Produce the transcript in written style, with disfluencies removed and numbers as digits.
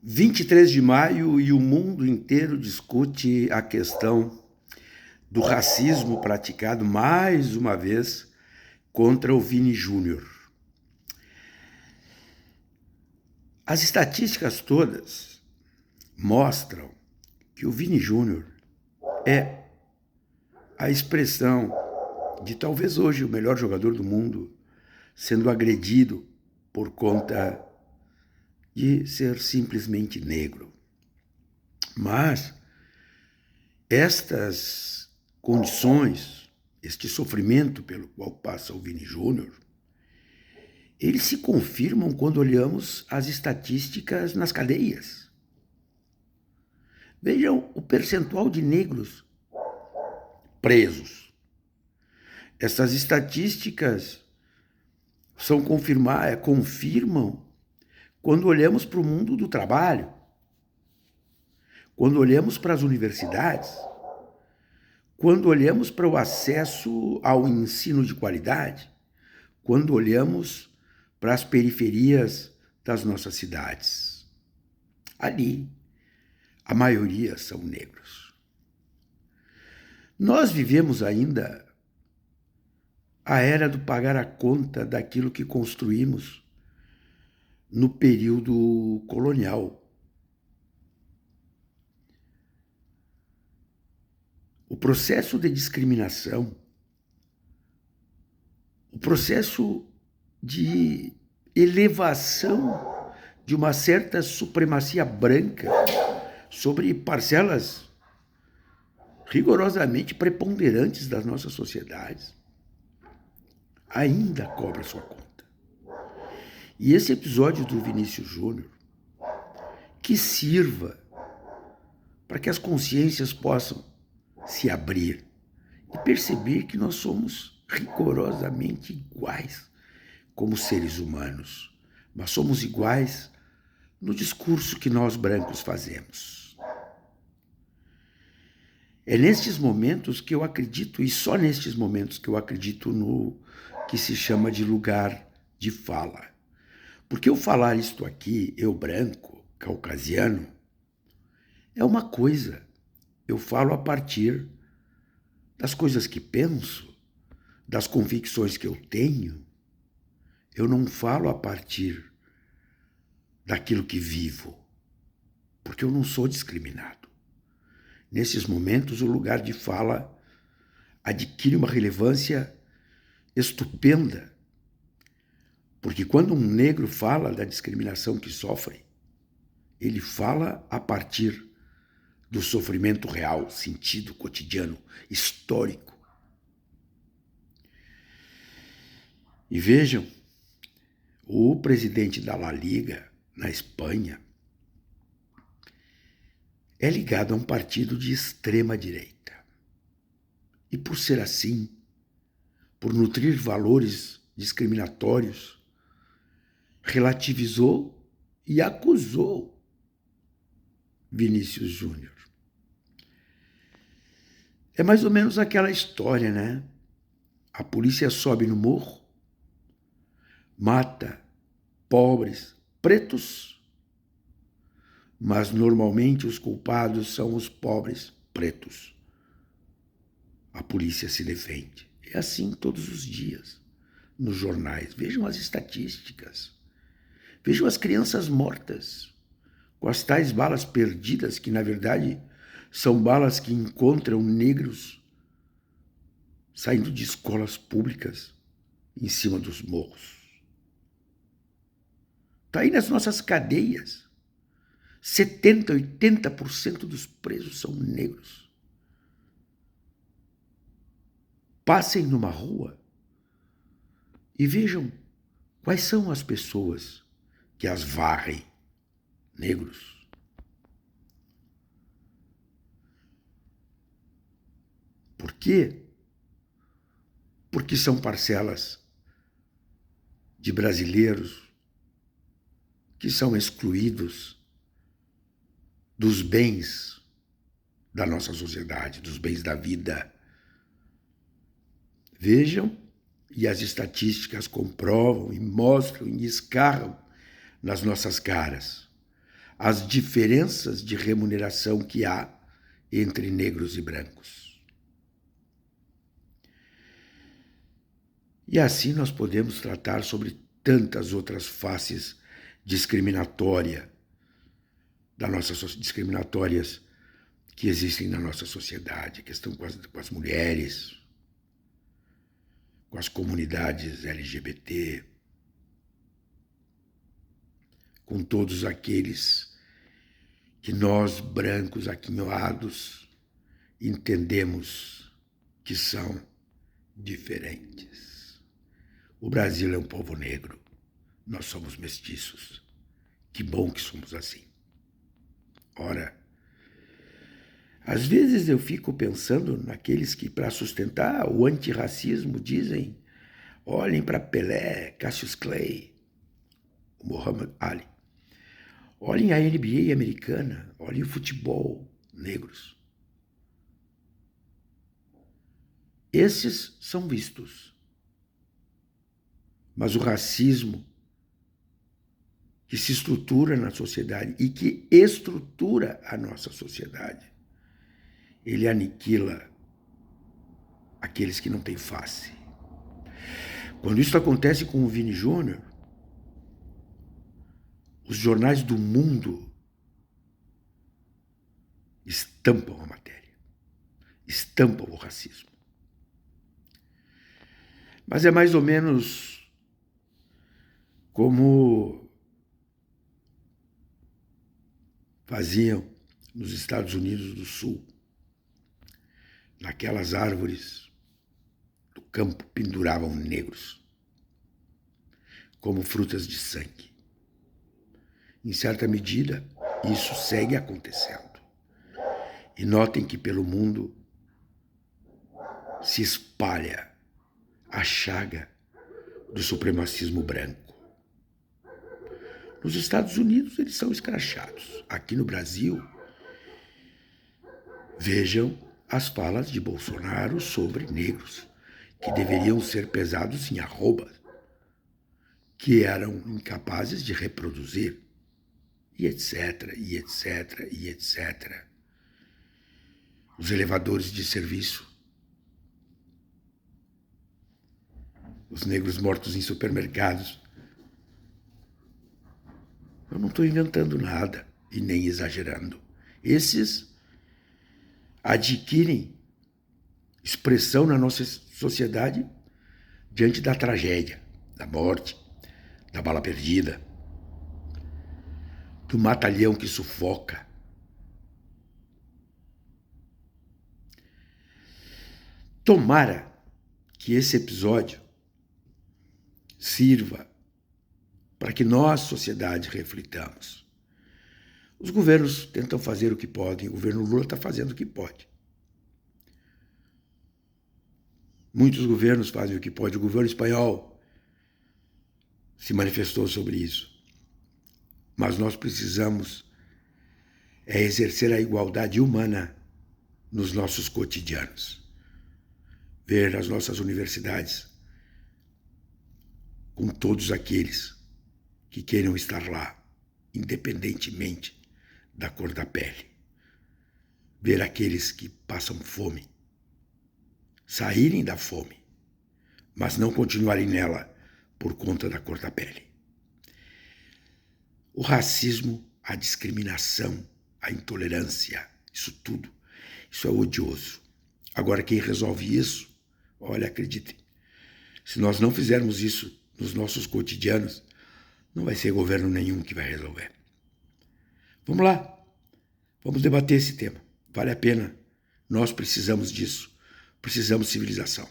23 de maio e o mundo inteiro discute a questão do racismo praticado mais uma vez contra o Vini Júnior. As estatísticas todas mostram que o Vini Júnior é a expressão de talvez hoje o melhor jogador do mundo sendo agredido por conta de ser simplesmente negro. Mas estas condições, este sofrimento pelo qual passa o Vini Júnior, eles se confirmam quando olhamos as estatísticas nas cadeias. Vejam o percentual de negros presos. Essas estatísticas confirmam quando olhamos para o mundo do trabalho, quando olhamos para as universidades, quando olhamos para o acesso ao ensino de qualidade, quando olhamos para as periferias das nossas cidades. Ali, a maioria são negros. Nós vivemos ainda a era do pagar a conta daquilo que construímos no período colonial. O processo de discriminação, o processo de elevação de uma certa supremacia branca sobre parcelas rigorosamente preponderantes das nossas sociedades, ainda cobra sua conta. E esse episódio do Vinícius Júnior, que sirva para que as consciências possam se abrir e perceber que nós somos rigorosamente iguais como seres humanos, mas somos iguais no discurso que nós brancos fazemos. É nestes momentos que eu acredito, e só nestes momentos que eu acredito no que se chama de lugar de fala. Porque eu falar isto aqui, eu branco, caucasiano, é uma coisa. Eu falo a partir das coisas que penso, das convicções que eu tenho. Eu não falo a partir daquilo que vivo, porque eu não sou discriminado. Nesses momentos, o lugar de fala adquire uma relevância estupenda, porque quando um negro fala da discriminação que sofre, ele fala a partir do sofrimento real, sentido, cotidiano, histórico. E vejam, o presidente da La Liga, na Espanha, é ligado a um partido de extrema-direita. E por ser assim, por nutrir valores discriminatórios, relativizou e acusou Vinícius Júnior. É mais ou menos aquela história, né? A polícia sobe no morro, mata pobres, pretos, mas normalmente os culpados são os pobres pretos. A polícia se defende. É assim todos os dias nos jornais. Vejam as estatísticas. Vejam as crianças mortas com as tais balas perdidas, que na verdade são balas que encontram negros saindo de escolas públicas em cima dos morros. Está aí nas nossas cadeias. 70%, 80% dos presos são negros. Passem numa rua e vejam quais são as pessoas que as varrem. Negros. Por quê? Porque são parcelas de brasileiros que são excluídos dos bens da nossa sociedade, dos bens da vida. Vejam, e as estatísticas comprovam e mostram e escarram nas nossas caras as diferenças de remuneração que há entre negros e brancos. E assim nós podemos tratar sobre tantas outras faces discriminatórias que existem na nossa sociedade, a questão com as mulheres, com as comunidades LGBT, com todos aqueles que nós, brancos aquinhoados, entendemos que são diferentes. O Brasil é um povo negro, nós somos mestiços. Que bom que somos assim. Ora, às vezes eu fico pensando naqueles que, para sustentar o antirracismo, dizem: olhem para Pelé, Cassius Clay, Muhammad Ali. Olhem a NBA americana, olhem o futebol negros. Esses são vistos. Mas o racismo que se estrutura na sociedade e que estrutura a nossa sociedade, ele aniquila aqueles que não têm face. Quando isso acontece com o Vini Júnior, os jornais do mundo estampam a matéria, estampam o racismo. Mas é mais ou menos como faziam nos Estados Unidos do Sul. Naquelas árvores do campo penduravam negros, como frutas de sangue. Em certa medida, isso segue acontecendo. E notem que pelo mundo se espalha a chaga do supremacismo branco. Nos Estados Unidos, eles são escrachados. Aqui no Brasil, vejam as falas de Bolsonaro sobre negros, que deveriam ser pesados em arroba, que eram incapazes de reproduzir, e etc, e etc, e etc. Os elevadores de serviço, os negros mortos em supermercados. Eu não estou inventando nada e nem exagerando. Esses adquirem expressão na nossa sociedade diante da tragédia, da morte, da bala perdida, do mata-leão que sufoca. Tomara que esse episódio sirva para que nós, sociedade, reflitamos. Os governos tentam fazer o que podem, o governo Lula está fazendo o que pode. Muitos governos fazem o que pode. O governo espanhol se manifestou sobre isso. Mas nós precisamos exercer a igualdade humana nos nossos cotidianos. Ver as nossas universidades com todos aqueles que queiram estar lá, independentemente da cor da pele. Ver aqueles que passam fome saírem da fome, mas não continuarem nela por conta da cor da pele. O racismo, a discriminação, a intolerância, isso tudo, isso é odioso. Agora, quem resolve isso, olha, acreditem, se nós não fizermos isso nos nossos cotidianos, não vai ser governo nenhum que vai resolver. Vamos lá, vamos debater esse tema. Vale a pena, nós precisamos disso, precisamos de civilização.